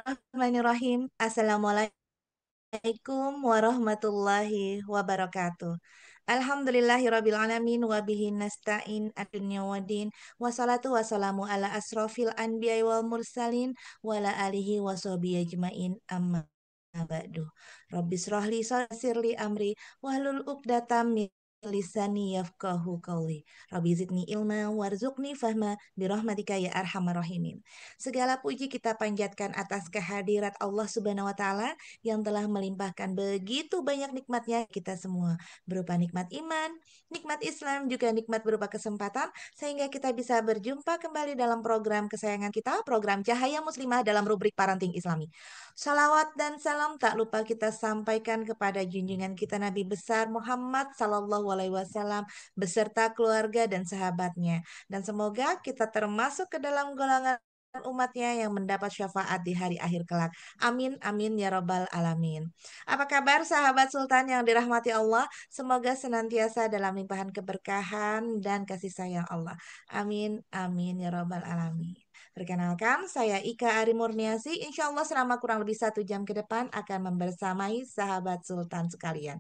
Bismillahirrahmanirrahim. Assalamualaikum warahmatullahi wabarakatuh. Alhamdulillahirabbil alamin wa bihi nasta'in ad-dunya waddin. Wassalatu wassalamu ala asrofil anbiya'i wal mursalin wa ala alihi wa sahbihi ajmain amma ba'du. Rabbi shrahli sirli amri wahlul 'uqdatam min lisani yafqahu qawli. Rabbi zidni ilma warzuqni fahma birahmatika ya arhamar rahimin. Segala puji kita panjatkan atas kehadirat Allah Subhanahu wa taala yang telah melimpahkan begitu banyak nikmatnya kita semua, berupa nikmat iman, nikmat Islam, juga nikmat berupa kesempatan sehingga kita bisa berjumpa kembali dalam program kesayangan kita, program Cahaya Muslimah dalam rubrik Parenting Islami. Salawat dan salam tak lupa kita sampaikan kepada junjungan kita Nabi besar Muhammad Sallallahu Alaihi Wasallam beserta keluarga dan sahabatnya. Dan semoga kita termasuk ke dalam golongan umatnya yang mendapat syafaat di hari akhir kelak. Amin, amin ya robbal alamin. Apa kabar sahabat Sultan yang dirahmati Allah? Semoga senantiasa dalam limpahan keberkahan dan kasih sayang Allah. Amin, amin ya robbal alamin. Perkenalkan, saya Ika Ari Murniasi. Insya Allah selama kurang lebih 1 jam ke depan akan membersamai sahabat Sultan sekalian.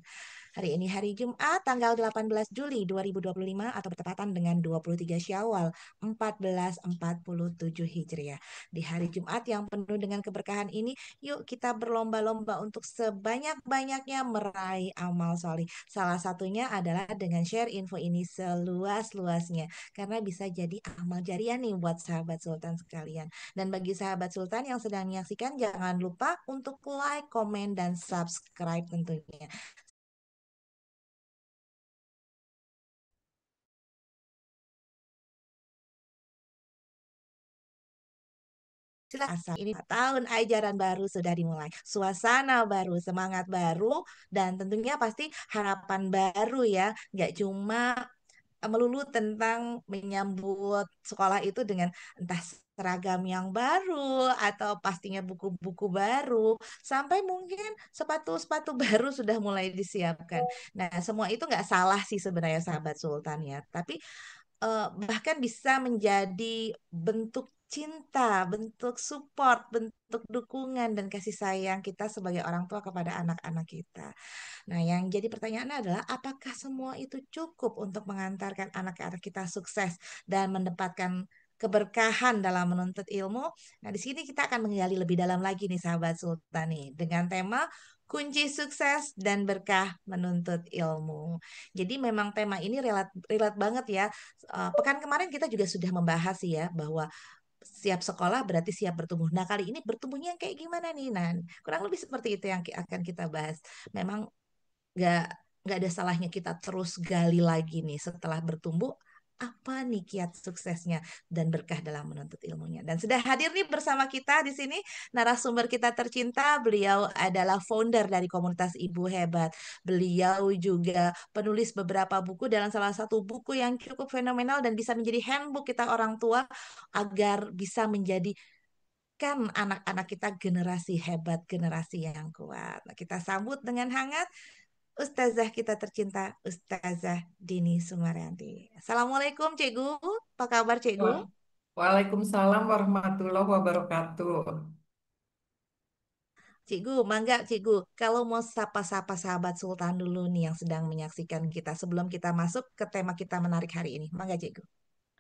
Hari ini hari Jumat tanggal 18 Juli 2025 atau bertepatan dengan 23 Syawal 1447 Hijriah. Di hari Jumat yang penuh dengan keberkahan ini, yuk kita berlomba-lomba untuk sebanyak-banyaknya meraih amal solih. Salah satunya adalah dengan share info ini seluas-luasnya. Karena bisa jadi amal jariah nih buat sahabat Sultan sekalian. Dan bagi sahabat Sultan yang sedang menyaksikan, jangan lupa untuk like, komen, dan subscribe tentunya. Silakan. Ini tahun ajaran baru sudah dimulai. Suasana baru, semangat baru, dan tentunya pasti harapan baru ya. Nggak cuma melulu tentang menyambut sekolah itu dengan entah seragam yang baru atau pastinya buku-buku baru sampai mungkin sepatu-sepatu baru sudah mulai disiapkan. Nah, semua itu nggak salah sih sebenarnya sahabat Sultan ya. Tapi bahkan bisa menjadi bentuk cinta, bentuk support, bentuk dukungan dan kasih sayang kita sebagai orang tua kepada anak-anak kita. Nah, yang jadi pertanyaan adalah apakah semua itu cukup untuk mengantarkan anak-anak kita sukses dan mendapatkan keberkahan dalam menuntut ilmu? Nah, di sini kita akan menggali lebih dalam lagi nih sahabat Sultan nih dengan tema kunci sukses dan berkah menuntut ilmu. Jadi memang tema ini relate banget ya. Pekan kemarin kita juga sudah membahas sih ya bahwa siap sekolah berarti siap bertumbuh. Nah, kali ini bertumbuhnya yang kayak gimana nih? Nah, kurang lebih seperti itu yang akan kita bahas. Memang nggak nggak ada salahnya kita terus gali lagi nih setelah bertumbuh apa nih kiat suksesnya dan berkah dalam menuntut ilmunya. Dan sudah hadir nih bersama kita di sini narasumber kita tercinta. Beliau adalah founder dari komunitas Ibu Hebat. Beliau juga penulis beberapa buku dalam salah satu buku yang cukup fenomenal dan bisa menjadi handbook kita orang tua agar bisa menjadi kan anak-anak kita generasi hebat, generasi yang kuat. Nah, kita sambut dengan hangat Ustazah kita tercinta, Ustazah Dini Sumaryanti. Assalamualaikum, Cikgu. Apa kabar, Cikgu? Wah, Waalaikumsalam warahmatullahi wabarakatuh. Cikgu, mangga, Cikgu. Kalau mau sapa-sapa sahabat Sultan dulu nih yang sedang menyaksikan kita sebelum kita masuk ke tema kita menarik hari ini. Mangga, Cikgu.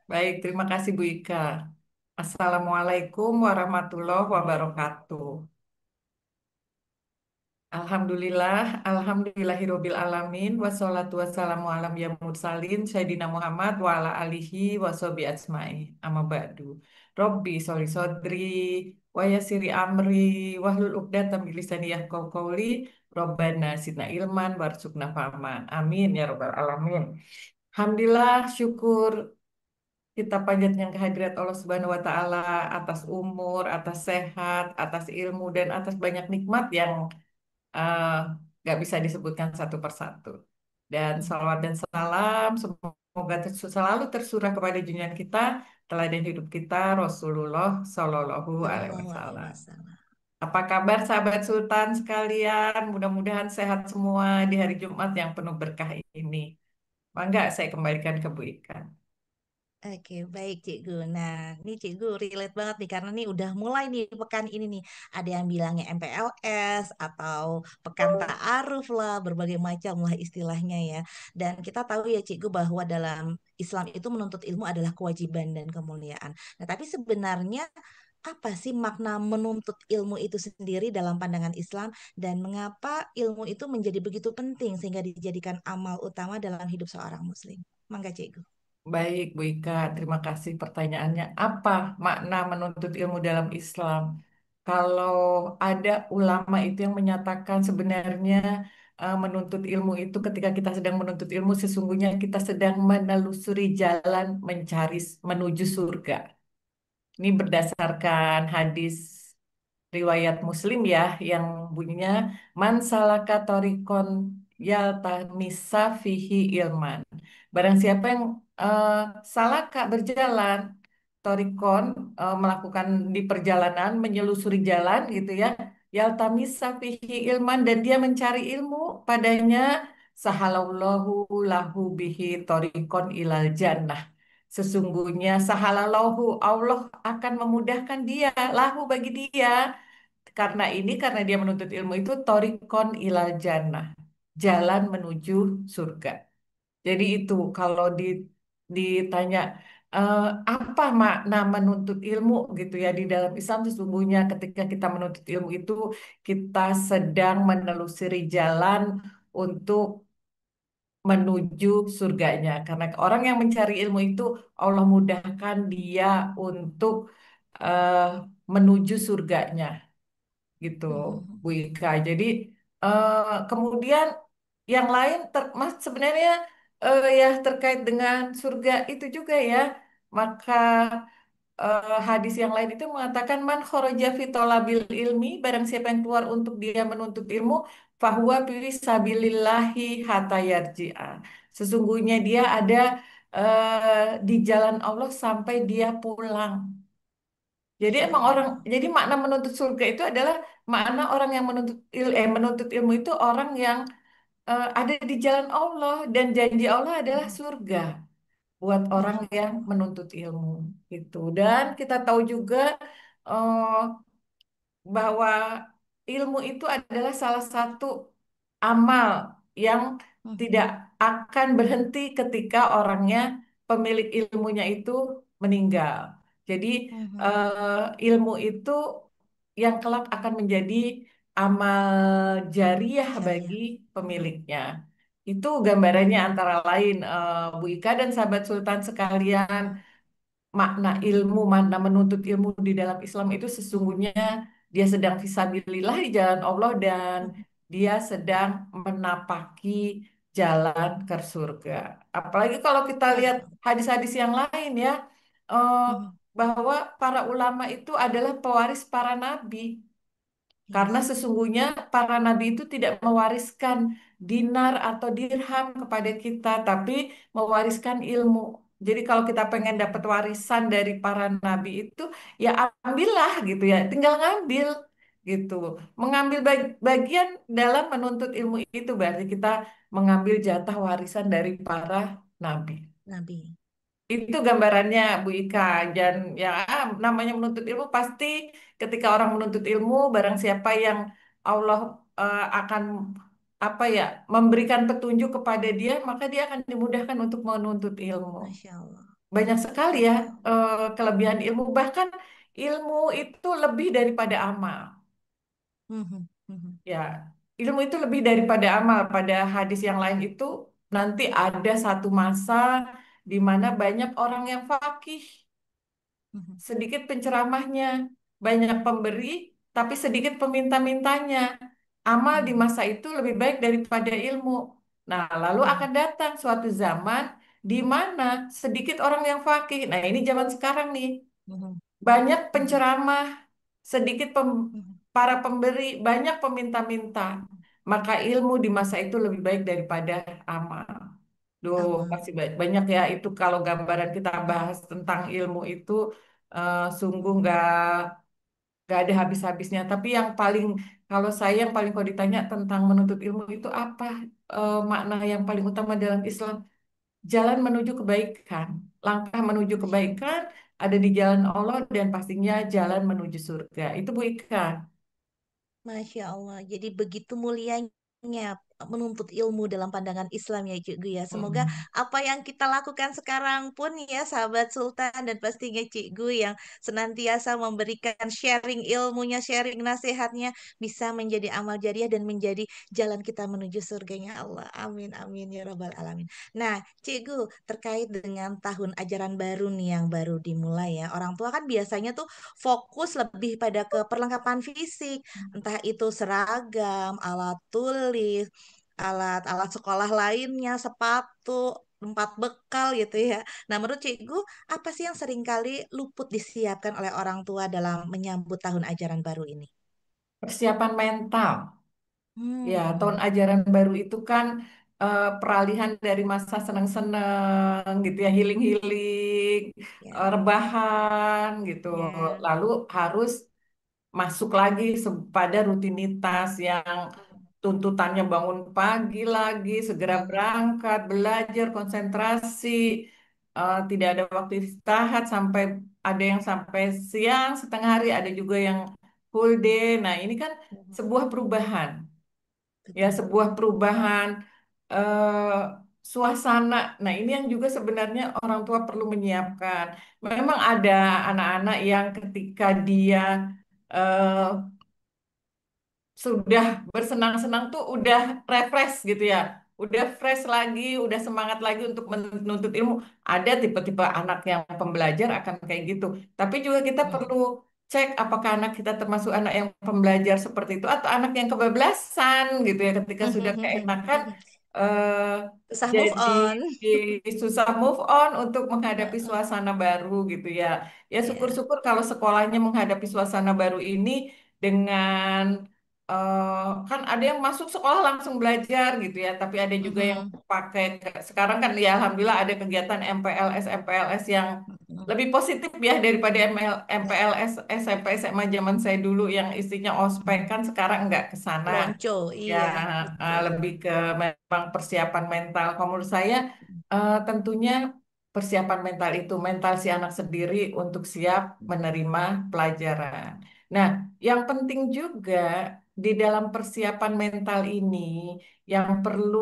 Baik, terima kasih Bu Ika. Assalamualaikum warahmatullahi wabarakatuh. Alhamdulillah, alhamdulillahirabbil alamin, wassalatu wassalamu alam ya mursalin, Sayyidina Muhammad wa ala alihi wa sahbihi ajmain. Amma ba'du. Robbi sholli sodri, wa yassiri amri, wahlul 'uqdatam min lisani yafqahu qawli, Robbana zidna ilman warzuqna fahman. Amin ya rabbal alamin. Alhamdulillah, syukur kita panjatkan kehadirat Allah Subhanahu wa Ta'ala atas umur, atas sehat, atas ilmu, dan atas banyak nikmat yang eh, nggak bisa disebutkan satu persatu. Dan salawat dan salam semoga selalu tersurah kepada junjungan kita, teladan hidup kita, Rasulullah Shallallahu Alaihi Sallallahu Alaihi Wasallam. Wasallam. Apa kabar sahabat Sultan sekalian? Mudah-mudahan sehat semua di hari Jumat yang penuh berkah ini. Mangga saya kembalikan ke Bu Ika. Oke, baik Cikgu. Nah, ini Cikgu relate banget nih karena nih udah mulai nih pekan ini nih. Ada yang bilangnya MPLS atau pekan ta'aruf lah, berbagai macam lah istilahnya ya. Dan kita tahu ya Cikgu bahwa dalam Islam itu menuntut ilmu adalah kewajiban dan kemuliaan. Nah, tapi sebenarnya apa sih makna menuntut ilmu itu sendiri dalam pandangan Islam dan mengapa ilmu itu menjadi begitu penting sehingga dijadikan amal utama dalam hidup seorang muslim? Mangga Cikgu. Baik, Bu Ika, terima kasih pertanyaannya. Apa makna menuntut ilmu dalam Islam? Kalau ada ulama itu yang menyatakan sebenarnya menuntut ilmu itu ketika kita sedang menuntut ilmu sesungguhnya kita sedang menelusuri jalan menuju surga. Ini berdasarkan hadis riwayat Muslim ya yang bunyinya man salaka thoriqon yaltamisa fihi ilman. Barang siapa yang eh, salaka berjalan thoriqon melakukan di perjalanan menyelusuri jalan gitu ya yaltamisa fihi ilman dan dia mencari ilmu padanya sahalallahu lahu bihi thoriqon ilal jannah. Sesungguhnya sahalallahu Allah akan memudahkan dia lahu bagi dia karena dia menuntut ilmu itu torikon ilal jannah, jalan menuju surga. Jadi itu kalau ditanya eh, apa makna menuntut ilmu gitu ya di dalam Islam sesungguhnya ketika kita menuntut ilmu itu kita sedang menelusuri jalan untuk menuju surganya. Karena orang yang mencari ilmu itu Allah mudahkan dia untuk eh, menuju surganya gitu Bu Ika. Jadi kemudian yang lain sebenarnya ya terkait dengan surga itu juga ya. Maka hadis yang lain itu mengatakan man kharaja fi talabil ilmi barang siapa yang keluar untuk dia menuntut ilmu fahuwa fi sabilillahi hatta yarji'a. Sesungguhnya dia ada di jalan Allah sampai dia pulang. Jadi Masya emang orang, Allah. jadi makna menuntut surga itu adalah makna orang yang menuntut ilmu itu orang yang ada di jalan Allah dan janji Allah adalah Mhm. surga buat orang Masya yang Allah. menuntut ilmu itu. Dan kita tahu juga eh, bahwa ilmu itu adalah salah satu amal yang Mhm. tidak akan berhenti ketika pemilik ilmunya itu meninggal. Jadi Mhm. ilmu itu yang kelak akan menjadi amal jariah bagi Syariah. Mhm. pemiliknya. Itu gambarannya antara lain Bu Ika dan sahabat Sultan sekalian makna ilmu, makna menuntut ilmu di dalam Islam itu Mhm. sesungguhnya dia sedang fisabilillah di jalan Allah dan Mhm. dia sedang menapaki jalan ke surga. Apalagi kalau kita lihat Masya Allah. hadis-hadis yang lain ya, eh, Mhm. bahwa para ulama itu adalah pewaris para nabi. Karena Yes. sesungguhnya para nabi itu tidak mewariskan dinar atau dirham kepada kita, tapi mewariskan ilmu. Jadi kalau kita pengen dapat Mhm. warisan dari para nabi itu, ya ambillah gitu ya, tinggal ngambil gitu. Mengambil bagian dalam menuntut ilmu itu berarti kita mengambil jatah warisan dari para nabi. Nabi. Itu gambarannya Bu Ika. Dan ya namanya menuntut ilmu pasti ketika orang menuntut ilmu barang siapa yang Allah akan apa ya memberikan petunjuk kepada dia maka dia akan dimudahkan untuk menuntut ilmu. Masya Allah. Banyak sekali ya Masya Allah. kelebihan ilmu bahkan ilmu itu lebih daripada amal. Mhm. Mhm. Ya, ilmu itu lebih daripada amal. Pada hadis yang lain itu nanti ada satu masa di mana banyak orang yang fakih Mhm. sedikit penceramahnya, banyak pemberi, tapi sedikit peminta-mintanya. Amal di Mhm. masa itu lebih baik daripada ilmu. Nah, lalu Mhm. akan datang suatu zaman di mana sedikit orang yang fakih. Nah, ini zaman sekarang nih. Mhm. Banyak Mhm. penceramah, sedikit Mhm. para pemberi, banyak peminta-minta. Maka ilmu di masa itu lebih baik daripada amal. Duh, Aman. masih banyak ya itu kalau gambaran kita Mhm. bahas tentang ilmu itu sungguh nggak ada habis-habisnya. Tapi yang paling kalau saya yang paling kalau ditanya tentang menuntut ilmu itu apa makna yang paling utama dalam Islam? jalan menuju kebaikan. Langkah menuju kebaikan ada di jalan Allah dan pastinya jalan menuju surga. Itu Bu Ika. Masya Allah. Jadi begitu mulianya menuntut ilmu dalam pandangan Islam ya Cik Gu ya. Semoga Mm-mm. apa yang kita lakukan sekarang pun ya sahabat Sultan dan pastinya Cik Gu yang senantiasa memberikan sharing ilmunya, sharing nasihatnya bisa menjadi amal jariah dan menjadi jalan kita menuju surganya Allah. Amin amin ya rabbal alamin. Nah, Cik Gu terkait dengan tahun ajaran baru nih yang baru dimulai ya. Orang tua kan biasanya tuh fokus lebih pada ke perlengkapan fisik, entah itu seragam, alat tulis, alat-alat sekolah lainnya, sepatu, tempat bekal gitu ya. Nah, menurut Cikgu, apa sih yang seringkali luput disiapkan oleh orang tua dalam menyambut tahun ajaran baru ini? Persiapan mental. Ya, tahun Hmm, ajaran baru itu kan peralihan dari masa seneng-seneng gitu ya, healing-healing, ya, rebahan gitu. ya. Lalu harus masuk lagi pada rutinitas yang tuntutannya bangun pagi lagi, segera Hmm, berangkat, belajar, konsentrasi, tidak ada waktu istirahat sampai ada yang sampai siang setengah hari, ada juga yang full day. Nah, ini kan hmm, sebuah perubahan, ya betul. sebuah perubahan suasana. Nah, ini yang juga sebenarnya orang tua perlu menyiapkan. Memang ada anak-anak yang ketika dia eh, sudah bersenang-senang tuh udah refresh gitu ya. Udah fresh lagi, udah semangat lagi untuk menuntut ilmu. Ada tipe-tipe anak yang pembelajar akan kayak gitu. Tapi juga kita perlu Hmm. cek apakah anak kita termasuk anak yang pembelajar seperti itu atau anak yang kebablasan gitu ya. Ketika sudah keenakan, eh, Susah move jadi on. susah move on untuk menghadapi Heeh, suasana baru gitu ya. Ya ya. syukur-syukur kalau sekolahnya menghadapi suasana baru ini dengan kan ada yang masuk sekolah langsung belajar gitu ya, tapi ada juga yang Mhm, pakai sekarang kan ya alhamdulillah ada kegiatan MPLS yang mhm. lebih positif ya daripada Ya. MPLS SMP SMA zaman saya dulu yang isinya ospek Mhm. kan sekarang nggak ke sana. Lonco, Ya, iya, betul. lebih ke memang persiapan mental. Kalau menurut saya tentunya persiapan mental itu mental si anak sendiri untuk siap menerima pelajaran. Nah, yang penting juga di dalam persiapan mental ini yang perlu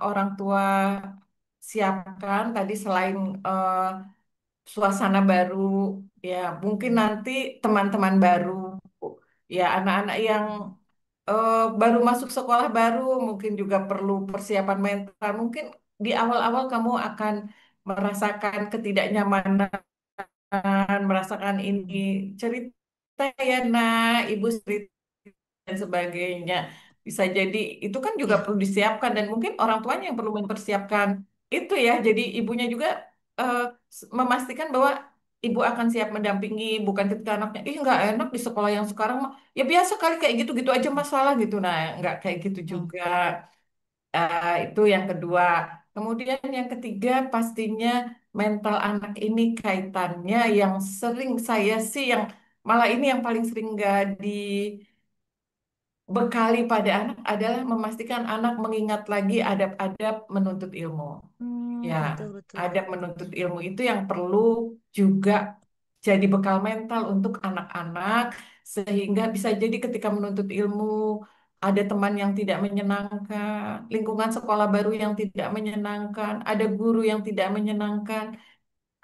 orang tua siapkan tadi selain suasana baru, ya mungkin nanti teman-teman baru, ya anak-anak yang baru masuk sekolah baru mungkin juga perlu persiapan mental. Mungkin di awal-awal kamu akan merasakan ketidaknyamanan, merasakan ini cerita ya nak, ibu cerita dan sebagainya. Bisa jadi itu kan juga Ya. perlu disiapkan dan mungkin orang tuanya yang perlu mempersiapkan itu ya. Jadi ibunya juga eh, memastikan bahwa ibu akan siap mendampingi bukan ketika anaknya ih nggak enak di sekolah yang sekarang mah ya biasa kali kayak gitu-gitu aja masalah gitu. Nah, nggak kayak gitu Mhm. juga. Itu yang kedua. Kemudian yang ketiga pastinya mental anak ini kaitannya yang sering saya sih yang malah ini yang paling sering nggak bekali pada anak adalah memastikan anak mengingat lagi adab-adab menuntut ilmu. Ya, Betul, betul. adab menuntut ilmu itu yang perlu juga jadi bekal mental untuk anak-anak sehingga bisa jadi ketika menuntut ilmu ada teman yang tidak menyenangkan, lingkungan sekolah baru yang tidak menyenangkan, ada guru yang tidak menyenangkan.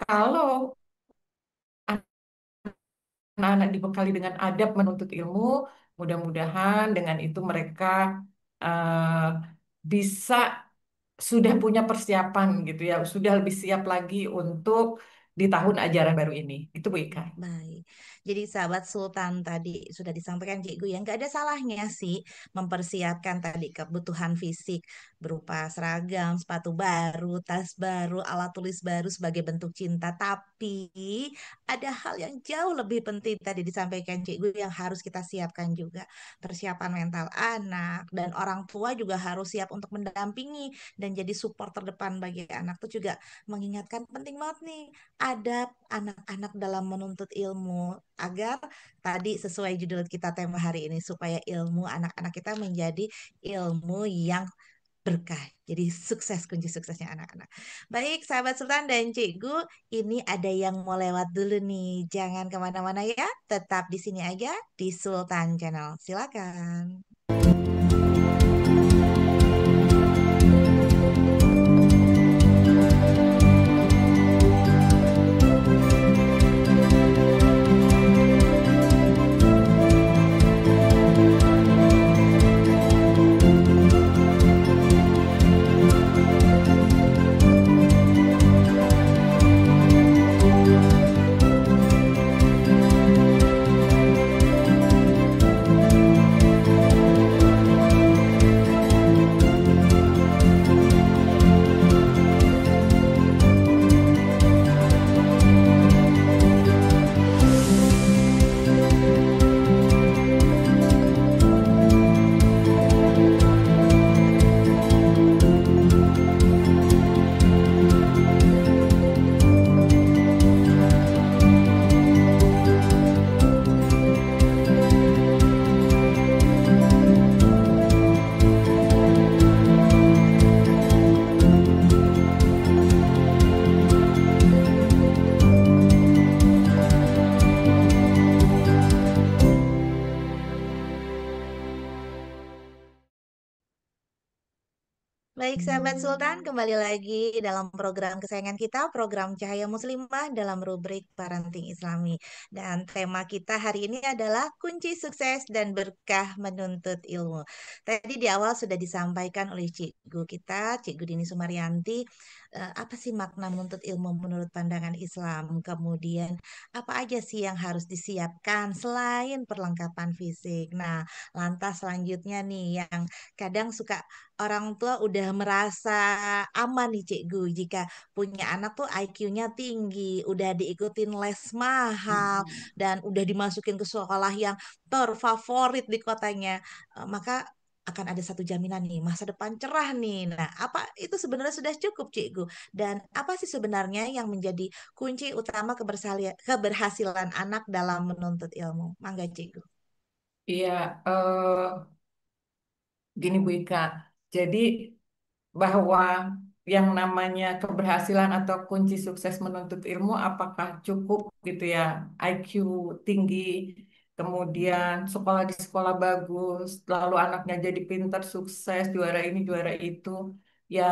Kalau anak-anak dibekali dengan adab menuntut ilmu, mudah-mudahan dengan itu mereka eh, bisa sudah punya persiapan gitu ya, sudah lebih siap lagi untuk di tahun ajaran baru ini. Itu Bu Ika. Baik, jadi sahabat Sultan tadi sudah disampaikan Cikgu yang nggak ada salahnya sih mempersiapkan tadi kebutuhan fisik berupa seragam, sepatu baru, tas baru, alat tulis baru sebagai bentuk cinta. Tapi ada hal yang jauh lebih penting tadi disampaikan Cikgu yang harus kita siapkan juga. Persiapan mental anak dan orang tua juga harus siap untuk mendampingi dan jadi support terdepan bagi anak itu juga mengingatkan penting banget nih adab anak-anak dalam menuntut ilmu agar tadi sesuai judul kita tema hari ini supaya ilmu anak-anak kita menjadi ilmu yang berkah. Jadi sukses kunci suksesnya anak-anak. Baik, sahabat Sultan dan Cikgu, ini ada yang mau lewat dulu nih. Jangan kemana-mana ya, tetap di sini aja di Sultan Channel. Silakan. Baik, sahabat Sultan, kembali lagi dalam program kesayangan kita, program Cahaya Muslimah dalam rubrik Parenting Islami. Dan tema kita hari ini adalah kunci sukses dan berkah menuntut ilmu. Tadi di awal sudah disampaikan oleh Cikgu kita, Cikgu Dini Sumaryanti, apa sih makna menuntut ilmu menurut pandangan Islam? Kemudian, apa aja sih yang harus disiapkan selain perlengkapan fisik? Nah, lantas selanjutnya nih yang kadang suka orang tua udah merasa aman nih Cikgu jika punya anak tuh IQ-nya tinggi, udah diikutin les mahal dan udah dimasukin ke sekolah yang terfavorit di kotanya. Maka akan ada satu jaminan nih masa depan cerah nih. Nah, apa itu sebenarnya sudah cukup Cikgu? Dan apa sih sebenarnya yang menjadi kunci utama keberhasilan anak dalam menuntut ilmu? Mangga Cikgu. Iya, gini Bu Ika. Jadi bahwa yang namanya keberhasilan atau kunci sukses menuntut ilmu apakah cukup gitu ya, IQ tinggi, kemudian sekolah di sekolah bagus, lalu anaknya jadi pintar, sukses, juara ini, juara itu. Ya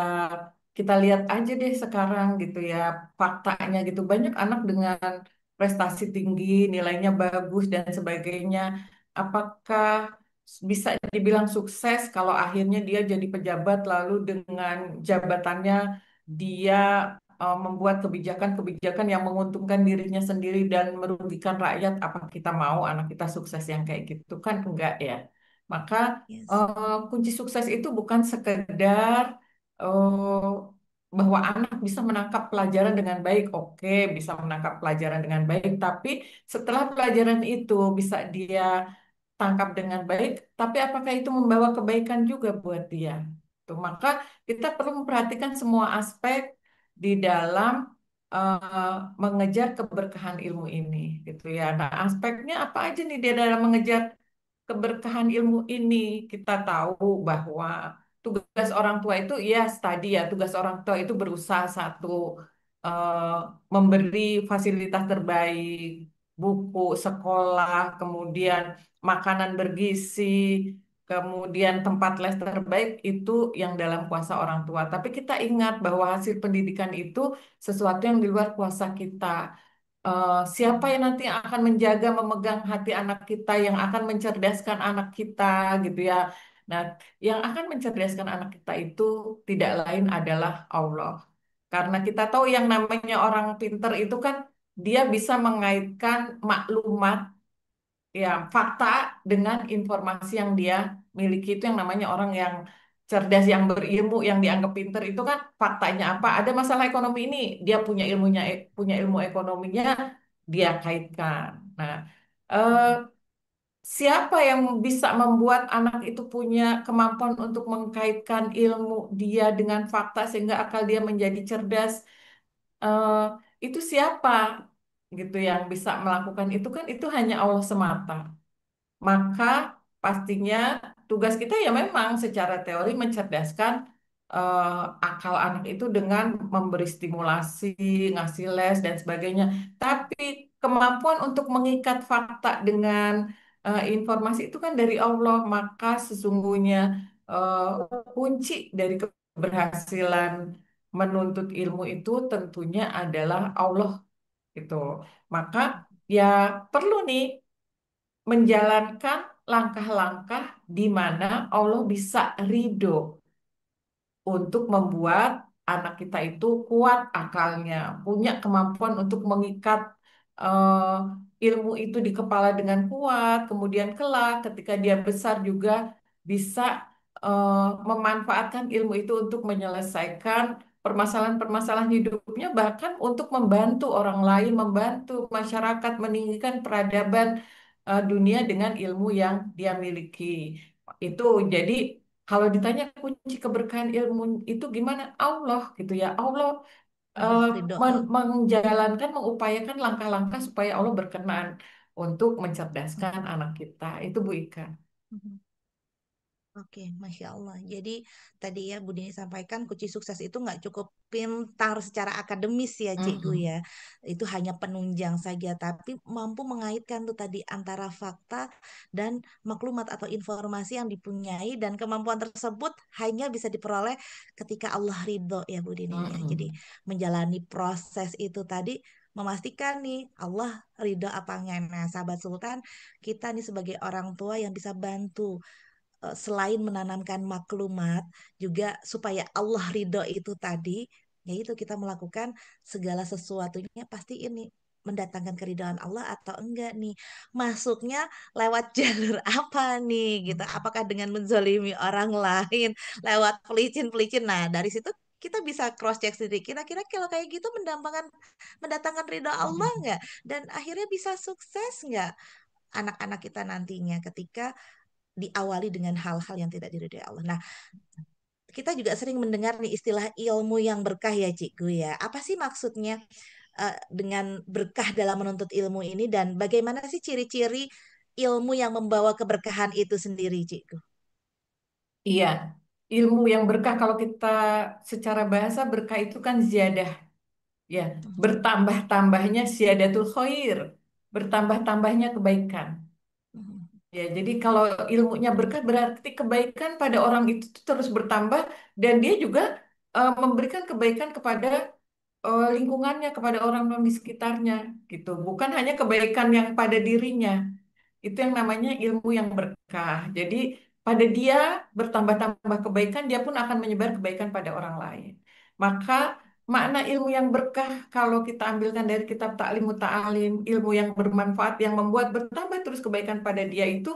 kita lihat aja deh sekarang gitu ya, faktanya gitu. Banyak anak dengan prestasi tinggi, nilainya bagus dan sebagainya. Apakah bisa dibilang sukses kalau akhirnya dia jadi pejabat lalu dengan jabatannya dia membuat kebijakan-kebijakan yang menguntungkan dirinya sendiri dan merugikan rakyat? Apa kita mau anak kita sukses yang kayak gitu? Kan enggak ya. Maka Yes. kunci sukses itu bukan sekedar eh, bahwa anak bisa menangkap pelajaran dengan baik. Oke, bisa menangkap pelajaran dengan baik, tapi setelah pelajaran itu bisa dia tangkap dengan baik, tapi apakah itu membawa kebaikan juga buat dia? Tuh, maka kita perlu memperhatikan semua aspek di dalam eh, mengejar keberkahan ilmu ini, gitu ya. Nah, aspeknya apa aja nih dia dalam mengejar keberkahan ilmu ini? Kita tahu bahwa tugas orang tua itu, ya tadi ya, tugas orang tua itu berusaha satu, eh, memberi fasilitas terbaik, buku sekolah, kemudian makanan bergizi, kemudian tempat les terbaik itu yang dalam kuasa orang tua. Tapi kita ingat bahwa hasil pendidikan itu sesuatu yang di luar kuasa kita. Siapa yang nanti akan menjaga, memegang hati anak kita, yang akan mencerdaskan anak kita, gitu ya. Nah, yang akan mencerdaskan anak kita itu tidak lain adalah Allah. Karena kita tahu yang namanya orang pinter itu kan dia bisa mengaitkan maklumat, ya fakta dengan informasi yang dia miliki. Itu yang namanya orang yang cerdas, yang berilmu, yang dianggap pinter itu kan faktanya apa? Ada masalah ekonomi ini, dia punya ilmunya, punya ilmu ekonominya, dia kaitkan. Nah, eh, siapa yang bisa membuat anak itu punya kemampuan untuk mengkaitkan ilmu dia dengan fakta sehingga akal dia menjadi cerdas? Eh, itu siapa gitu yang bisa melakukan itu? Kan itu hanya Allah semata. Maka pastinya tugas kita ya memang secara teori mencerdaskan eh, akal anak itu dengan memberi stimulasi, ngasih les dan sebagainya. Tapi kemampuan untuk mengikat fakta dengan informasi itu kan dari Allah. Maka sesungguhnya eh, kunci dari keberhasilan menuntut ilmu itu tentunya adalah Allah gitu. Maka ya perlu nih menjalankan langkah-langkah di mana Allah bisa ridho untuk membuat anak kita itu kuat akalnya, punya kemampuan untuk mengikat ilmu itu di kepala dengan kuat, kemudian kelak ketika dia besar juga bisa memanfaatkan ilmu itu untuk menyelesaikan permasalahan-permasalahan hidupnya, bahkan untuk membantu orang lain, membantu masyarakat meninggikan peradaban dunia dengan ilmu yang dia miliki. Itu jadi kalau ditanya kunci keberkahan ilmu itu gimana? Allah gitu ya. Allah Allah ridho. menjalankan, mengupayakan langkah-langkah supaya Allah berkenan untuk mencerdaskan Mhm. anak kita. Itu Bu Ika. Mhm. Oke, Masya Allah. Jadi tadi ya Bu Dini sampaikan kunci sukses itu nggak cukup pintar secara akademis ya Cikgu Mm-mm. ya. Itu hanya penunjang saja, tapi mampu mengaitkan tuh tadi antara fakta dan maklumat atau informasi yang dipunyai dan kemampuan tersebut hanya bisa diperoleh ketika Allah ridho ya Bu Dini ya. Jadi Mm-mm. menjalani proses itu tadi memastikan nih Allah ridho apa enggak. Nah, sahabat Sultan, kita nih sebagai orang tua yang bisa bantu selain menanamkan maklumat juga supaya Allah ridho itu tadi, yaitu kita melakukan segala sesuatunya pasti ini mendatangkan keridhaan Allah atau enggak nih, masuknya lewat jalur apa nih gitu, apakah dengan menzolimi orang lain lewat pelicin-pelicin. Nah dari situ kita bisa cross check sendiri, kira-kira kalau kayak gitu mendatangkan ridho Allah Mm-mm. nggak, dan akhirnya bisa sukses nggak anak-anak kita nantinya ketika diawali dengan hal-hal yang tidak diridhoi Allah. Nah, kita juga sering mendengar nih istilah ilmu yang berkah ya, Cikgu ya. Apa sih maksudnya dengan berkah dalam menuntut ilmu ini, dan bagaimana sih ciri-ciri ilmu yang membawa keberkahan itu sendiri, Cikgu? Iya, ilmu yang berkah kalau kita secara bahasa berkah itu kan ziyadah, ya, Mhm, bertambah-tambahnya ziyadatul khair, bertambah-tambahnya kebaikan. mhm, Ya, jadi kalau ilmunya berkah berarti kebaikan pada orang itu tuh terus bertambah dan dia juga memberikan kebaikan kepada lingkungannya, kepada orang-orang di sekitarnya gitu. Bukan hanya kebaikan yang pada dirinya. Itu yang namanya ilmu yang berkah. Jadi pada dia bertambah-tambah kebaikan, dia pun akan menyebar kebaikan pada orang lain. Maka makna ilmu yang berkah kalau kita ambilkan dari kitab Ta'lim Muta'alim, ilmu yang bermanfaat yang membuat bertambah terus kebaikan pada dia itu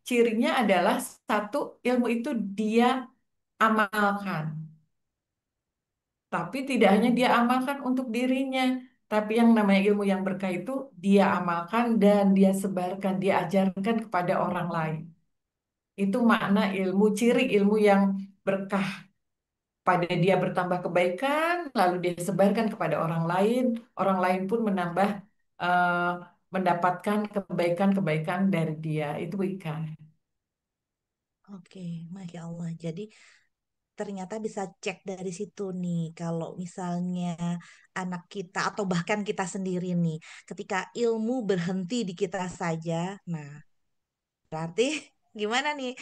cirinya adalah satu, ilmu itu dia amalkan. Tapi tidak hanya dia amalkan untuk dirinya, tapi yang namanya ilmu yang berkah itu dia amalkan dan dia sebarkan, dia ajarkan kepada orang lain. Itu makna ilmu, ciri ilmu yang berkah. Pada dia bertambah kebaikan, lalu dia sebarkan kepada orang lain pun menambah eh, mendapatkan kebaikan-kebaikan dari dia. Itu ikan. Oke, Masya Allah. Jadi ternyata bisa cek dari situ nih, kalau misalnya anak kita atau bahkan kita sendiri nih, ketika ilmu berhenti di kita saja, nah berarti gimana nih?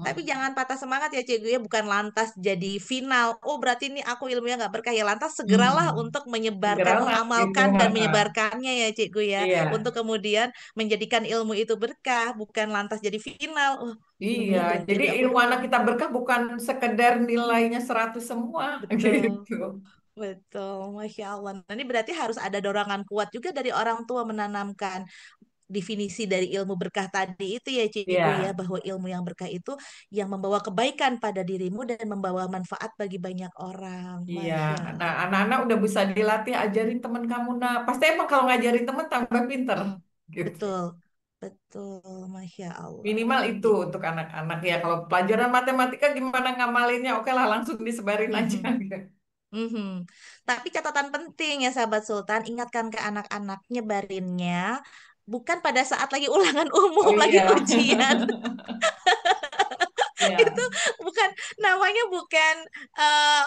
Tapi jangan patah semangat ya Cikgu ya, bukan lantas jadi final. Oh berarti ini aku ilmunya nggak berkah ya. Lantas segeralah Hmm. untuk menyebarkan, Segeralah gitu. mengamalkan dan Ha-ha. menyebarkannya ya Cikgu ya. Iya. Untuk kemudian menjadikan ilmu itu berkah, bukan lantas jadi final. Oh Iya, ilmunya berhenti jadi di aku ilmu anak doang. kita berkah bukan sekedar nilainya 100 semua Betul. gitu. Betul, Masya Allah. Nah, ini berarti harus ada dorongan kuat juga dari orang tua menanamkan definisi dari ilmu berkah tadi itu ya Cikgu ya, Iya, bahwa ilmu yang berkah itu yang membawa kebaikan pada dirimu dan membawa manfaat bagi banyak orang. iya. Masya Nah, Allah. anak-anak udah bisa dilatih ajarin temen kamu. Nah, pasti emang kalau ngajarin temen tambah pinter Mm, gitu. betul, betul, Masya Minimal Allah. itu untuk anak-anak ya. Kalau pelajaran matematika gimana ngamalinnya? Oke lah, langsung disebarin aja. Mhm, mhm. Tapi catatan penting ya sahabat Sultan, ingatkan ke anak-anak nyebarinnya bukan pada saat lagi ulangan umum, Oh lagi iya. ujian. Itu Ya, bukan namanya, bukan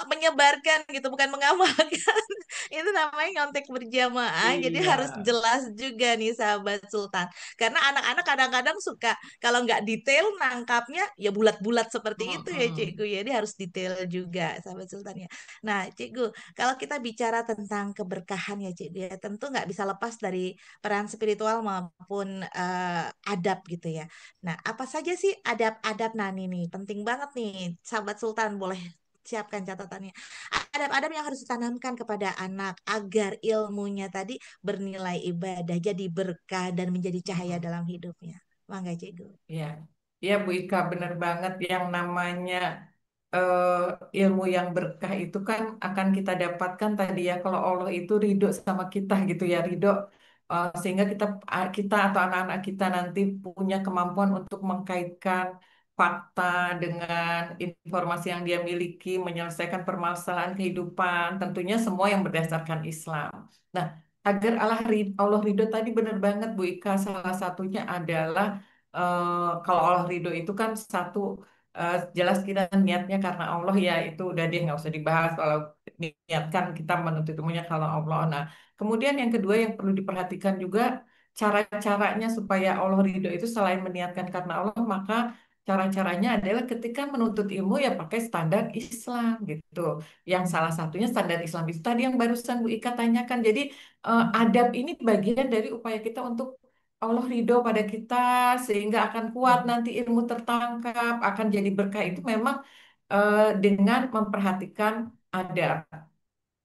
menyebarkan gitu, bukan mengamalkan. Itu namanya nyontek berjamaah. Jadi iya. harus jelas juga nih sahabat Sultan. Karena anak-anak kadang-kadang suka kalau nggak detail nangkapnya ya bulat-bulat seperti itu ya Cikgu. Mm-mm. Jadi harus detail juga sahabat Sultan ya. Nah Cikgu, kalau kita bicara tentang keberkahan ya Cikgu ya, tentu nggak bisa lepas dari peran spiritual maupun adab gitu ya. Nah, apa saja sih adab-adab Nani nih? Penting banget nih, sahabat Sultan boleh siapkan catatannya. Adab-adab yang harus ditanamkan kepada anak agar ilmunya tadi bernilai ibadah, jadi berkah dan menjadi cahaya Mm-mm. dalam hidupnya. Mangga Cikgu. Ya, ya Bu Ika benar banget yang namanya eh, ilmu yang berkah itu kan akan kita dapatkan tadi ya kalau Allah itu ridho sama kita gitu ya ridho sehingga kita atau anak-anak kita nanti punya kemampuan untuk mengkaitkan fakta dengan informasi yang dia miliki menyelesaikan permasalahan kehidupan tentunya semua yang berdasarkan Islam. Nah, agar Allah ridho tadi benar banget Bu Ika salah satunya adalah kalau Allah ridho itu kan satu jelas kita niatnya karena Allah ya itu udah dia nggak usah dibahas kalau niatkan kita menuntut ilmunya kalau Allah. Nah, kemudian yang kedua yang perlu diperhatikan juga cara-caranya supaya Allah ridho itu selain meniatkan karena Allah maka cara-caranya adalah ketika menuntut ilmu ya pakai standar Islam gitu. Yang salah satunya standar Islam itu tadi yang barusan Bu Ika tanyakan. Jadi adab ini bagian dari upaya kita untuk Allah ridho pada kita sehingga akan kuat nanti ilmu tertangkap, akan jadi berkah itu memang dengan memperhatikan adab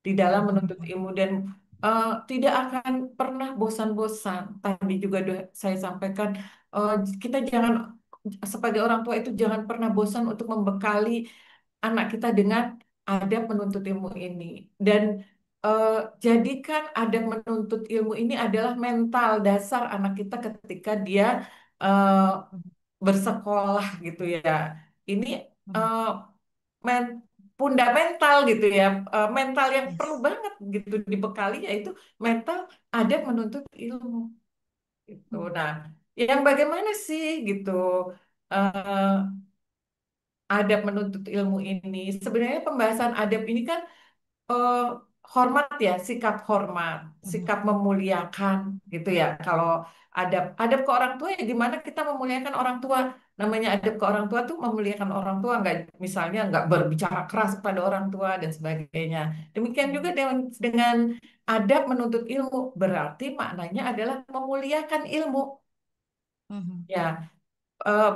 di dalam menuntut ilmu dan tidak akan pernah bosan-bosan. Tadi juga saya sampaikan kita jangan sebagai orang tua itu jangan pernah bosan untuk membekali anak kita dengan adab menuntut ilmu ini dan eh, jadikan adab menuntut ilmu ini adalah mental dasar anak kita ketika dia eh, bersekolah gitu ya. Ini eh, men fundamental gitu ya, mental yang perlu Yes. banget gitu dibekali yaitu mental adab menuntut ilmu gitu. Nah, yang bagaimana sih gitu? eh, Adab menuntut ilmu ini. Sebenarnya pembahasan adab ini kan eh, hormat ya, sikap hormat, sikap memuliakan gitu ya. Kalau adab ke orang tua ya gimana kita memuliakan orang tua. Namanya adab ke orang tua tuh memuliakan orang tua, nggak misalnya nggak berbicara keras pada orang tua dan sebagainya. Demikian juga dengan adab menuntut ilmu, berarti maknanya adalah memuliakan ilmu. Ya,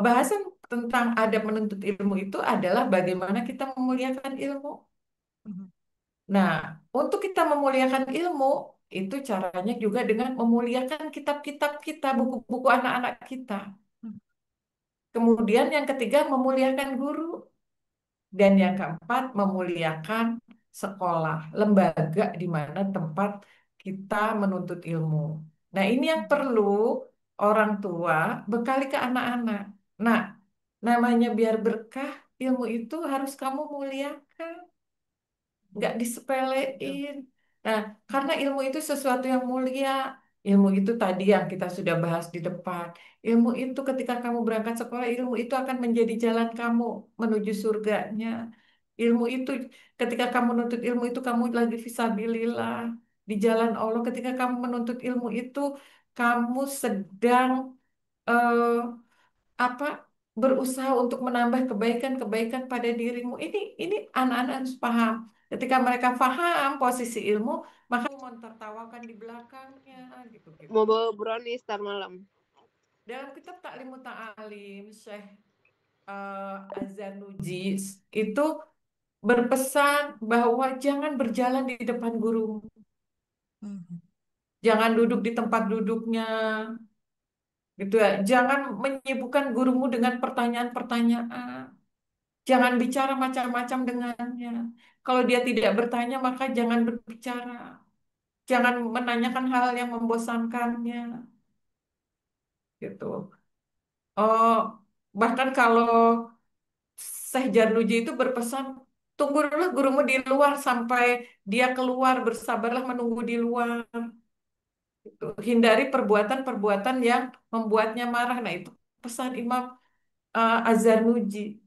bahasan tentang adab menuntut ilmu itu adalah bagaimana kita memuliakan ilmu. Nah, untuk kita memuliakan ilmu, itu caranya juga dengan memuliakan kitab-kitab kita, buku-buku anak-anak kita. Kemudian yang ketiga, memuliakan guru. Dan yang keempat, memuliakan sekolah, lembaga di mana tempat kita menuntut ilmu. Nah, ini yang perlu orang tua bekali ke anak-anak. Nah, namanya biar berkah, ilmu itu harus kamu muliakan. Nggak Betul. disepelein. Nah, karena ilmu itu sesuatu yang mulia. Ilmu itu tadi yang kita sudah bahas di depan. Ilmu itu ketika kamu berangkat sekolah, ilmu itu akan menjadi jalan kamu menuju surganya. Ilmu itu ketika kamu menuntut ilmu itu kamu lagi fisabilillah di jalan Allah. Ketika kamu menuntut ilmu itu kamu sedang eh, apa berusaha untuk menambah kebaikan-kebaikan pada dirimu. Ini anak-anak harus paham. Ketika mereka paham posisi ilmu, maka mau tertawakan di belakangnya gitu gitu. Mau bawa brownies ntar malam. Dalam kitab Ta'limut Ta'alim, Syekh Azanuji itu berpesan bahwa jangan berjalan di depan guru, jangan duduk di tempat duduknya, gitu ya. Jangan menyibukkan gurumu dengan pertanyaan-pertanyaan. Jangan bicara macam-macam dengannya. Kalau dia tidak bertanya, maka jangan berbicara. Jangan menanyakan hal yang membosankannya. Gitu. Oh, bahkan kalau Syekh Jarnuji itu berpesan, tunggu dulu gurumu di luar sampai dia keluar, bersabarlah menunggu di luar. Gitu. Hindari perbuatan-perbuatan yang membuatnya marah. Nah, itu pesan Imam Az-Zarnuji.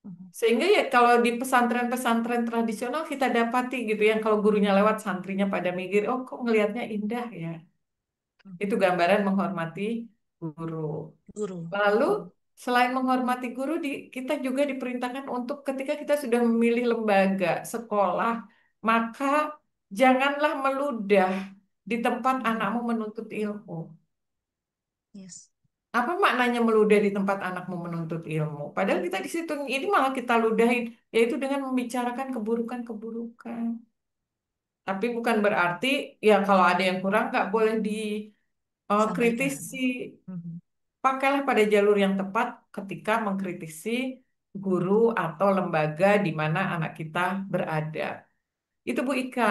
Mhm. Sehingga ya kalau di pesantren-pesantren tradisional kita dapati gitu yang kalau gurunya lewat santrinya pada mikir, oh kok ngelihatnya indah ya. Itu Mhm. gambaran menghormati guru. Guru. Lalu Mhm. selain menghormati guru, kita juga diperintahkan untuk ketika kita sudah memilih lembaga sekolah, maka janganlah meludah di tempat Mhm. anakmu menuntut ilmu. Yes. Apa maknanya meludah di tempat anakmu menuntut ilmu? Padahal kita di situ ini malah kita ludahin, yaitu dengan membicarakan keburukan-keburukan. Tapi bukan berarti ya kalau ada yang kurang nggak boleh Sampaikan. dikritisi. Mhm. Pakailah pada jalur yang tepat ketika mengkritisi guru atau lembaga di mana anak kita berada. Itu Bu Ika,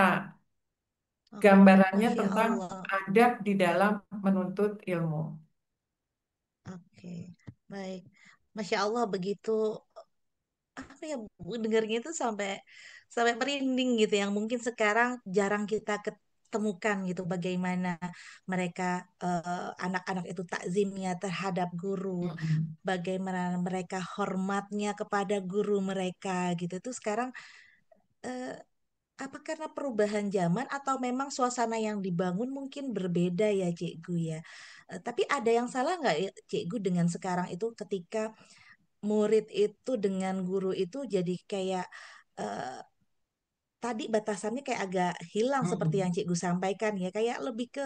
Oke. Oke. gambarannya Masya tentang Allah. adab di dalam menuntut ilmu. Oke. Baik. Masya Allah begitu apa ya Bu, dengarnya itu sampai sampai merinding gitu yang mungkin sekarang jarang kita ketemukan gitu bagaimana mereka anak-anak itu takzimnya terhadap guru, Mm-mm. bagaimana mereka hormatnya kepada guru mereka gitu. Itu sekarang eh, apa karena perubahan zaman atau memang suasana yang dibangun mungkin berbeda ya Cikgu ya. Tapi ada yang salah nggak ya, Cikgu dengan sekarang itu ketika murid itu dengan guru itu jadi kayak eh, tadi batasannya kayak agak hilang seperti yang Mm-mm. Cikgu sampaikan ya kayak lebih ke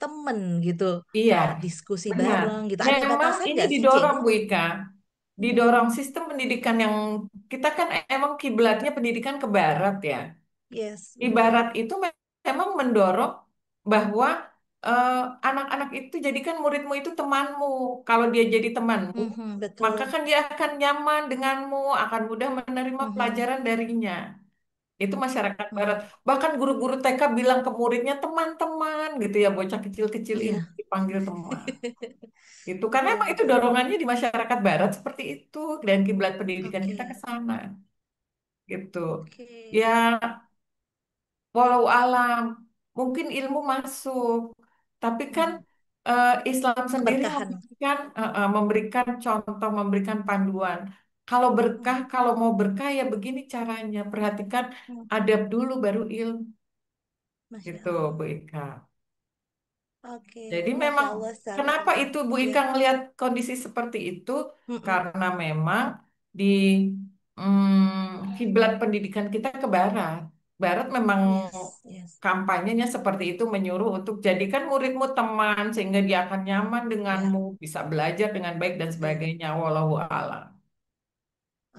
temen gitu, Iya, diskusi benar. bareng gitu, ada Memang batasan ini nggak sih didorong Cikgu? Bu Ika, Mm-mm. didorong sistem pendidikan yang kita kan emang kiblatnya pendidikan ke barat ya. Yes, betul. Ibarat itu memang mendorong bahwa eh, anak-anak itu jadikan muridmu itu temanmu. Kalau dia jadi temanmu, Mhm, maka betul. kan dia akan nyaman denganmu, akan mudah menerima Mhm, pelajaran darinya. Itu masyarakat barat. mhm. Bahkan guru-guru TK bilang ke muridnya teman-teman gitu ya, bocah kecil-kecil ini Iya. dipanggil teman. Itu karena Iya, emang itu betul. dorongannya di masyarakat barat seperti itu dan kiblat pendidikan kita ke Oke. sana gitu. Oke. Ya walau alam, mungkin ilmu masuk, tapi kan Mhm. Islam sendiri Keberkahan. memberikan contoh, memberikan panduan. Kalau berkah, Mhm. kalau mau berkah ya begini caranya. Perhatikan Mhm. adab dulu baru ilmu, Masya gitu Allah. Bu Ika. Oke, Jadi Masya memang Allah, sahabat kenapa Sultan. itu Bu Ya. Ika ngelihat kondisi seperti itu? Mhm. Karena memang di kiblat pendidikan kita ke barat. Barat memang Yes, yes. kampanyenya seperti itu menyuruh untuk jadikan muridmu teman sehingga dia akan nyaman Ya, denganmu, bisa belajar dengan baik dan betul. sebagainya. Wallahu a'lam.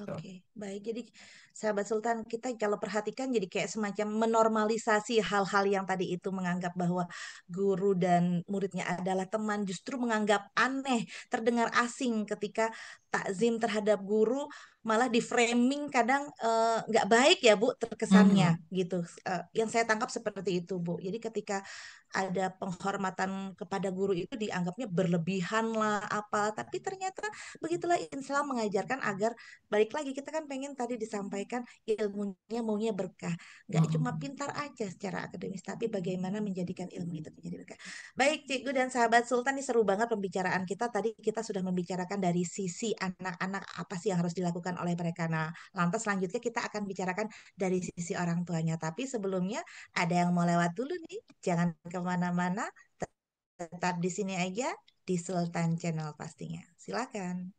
Tuh. Oke, baik. Jadi, sahabat Sultan, kita kalau perhatikan jadi kayak semacam menormalisasi hal-hal yang tadi itu menganggap bahwa guru dan muridnya adalah teman, justru menganggap aneh, terdengar asing ketika takzim terhadap guru malah di framing kadang nggak baik ya Bu terkesannya Mhm. gitu. Yang saya tangkap seperti itu Bu. Jadi ketika ada penghormatan kepada guru itu dianggapnya berlebihan lah apa, tapi ternyata begitulah Islam mengajarkan agar balik lagi kita kan pengen tadi disampaikan ilmunya maunya berkah, nggak cuma Mhm. pintar aja secara akademis tapi bagaimana menjadikan ilmu itu menjadi berkah. Baik Cikgu dan sahabat Sultan, ini seru banget pembicaraan kita. Tadi kita sudah membicarakan dari sisi anak-anak apa sih yang harus dilakukan oleh mereka. Nah lantas selanjutnya kita akan bicarakan dari sisi orang tuanya, tapi sebelumnya ada yang mau lewat dulu nih, jangan kemana-mana, tetap di sini aja di Sultan Channel pastinya, silakan.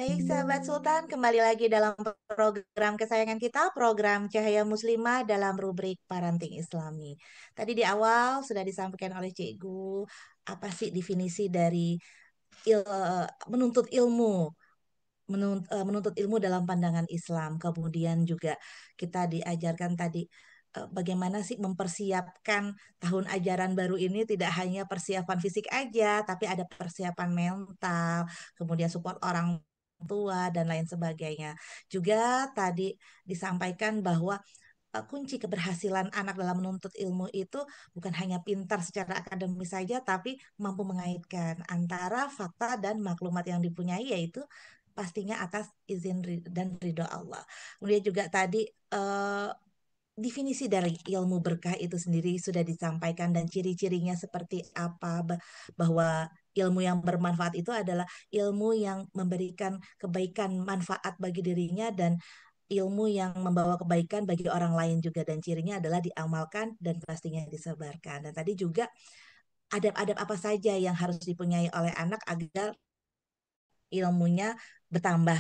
Baik, sahabat Sultan, kembali lagi dalam program kesayangan kita, program Cahaya Muslimah dalam rubrik Parenting Islami. Tadi di awal sudah disampaikan oleh Cikgu, apa sih definisi dari menuntut ilmu, menuntut ilmu dalam pandangan Islam. Kemudian juga kita diajarkan tadi bagaimana sih mempersiapkan tahun ajaran baru ini tidak hanya persiapan fisik aja, tapi ada persiapan mental, kemudian support orang tua dan lain sebagainya. Juga tadi disampaikan bahwa kunci keberhasilan anak dalam menuntut ilmu itu bukan hanya pintar secara akademis saja, tapi mampu mengaitkan antara fakta dan maklumat yang dipunyai, yaitu pastinya atas izin dan ridho Allah. Kemudian juga tadi eh, definisi dari ilmu berkah itu sendiri sudah disampaikan dan ciri-cirinya seperti apa, bahwa ilmu yang bermanfaat itu adalah ilmu yang memberikan kebaikan manfaat bagi dirinya dan ilmu yang membawa kebaikan bagi orang lain juga, dan cirinya adalah diamalkan dan pastinya disebarkan. Dan tadi juga adab-adab apa saja yang harus dipunyai oleh anak agar ilmunya bertambah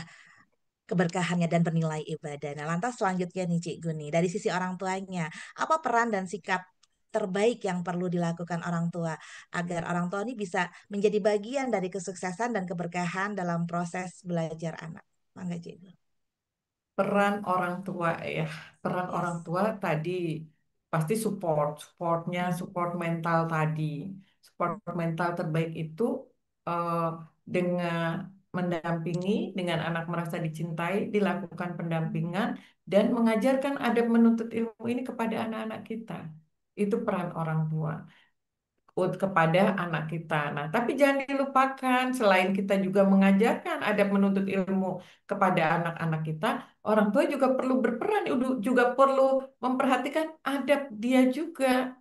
keberkahannya dan bernilai ibadah. Nah, lantas selanjutnya nih Cik Guni, dari sisi orang tuanya, apa peran dan sikap terbaik yang perlu dilakukan orang tua agar orang tua ini bisa menjadi bagian dari kesuksesan dan keberkahan dalam proses belajar anak? Mangga Cik Gun. Peran orang tua ya, peran orang Yes. tua tadi pasti supportnya, Mhm. support mental tadi. Support mental terbaik itu eh, dengan mendampingi, dengan anak merasa dicintai, dilakukan pendampingan dan mengajarkan adab menuntut ilmu ini kepada anak-anak kita. Itu peran orang tua kepada anak kita. Nah, tapi jangan dilupakan, selain kita juga mengajarkan adab menuntut ilmu kepada anak-anak kita, orang tua juga perlu berperan, juga perlu memperhatikan adab dia juga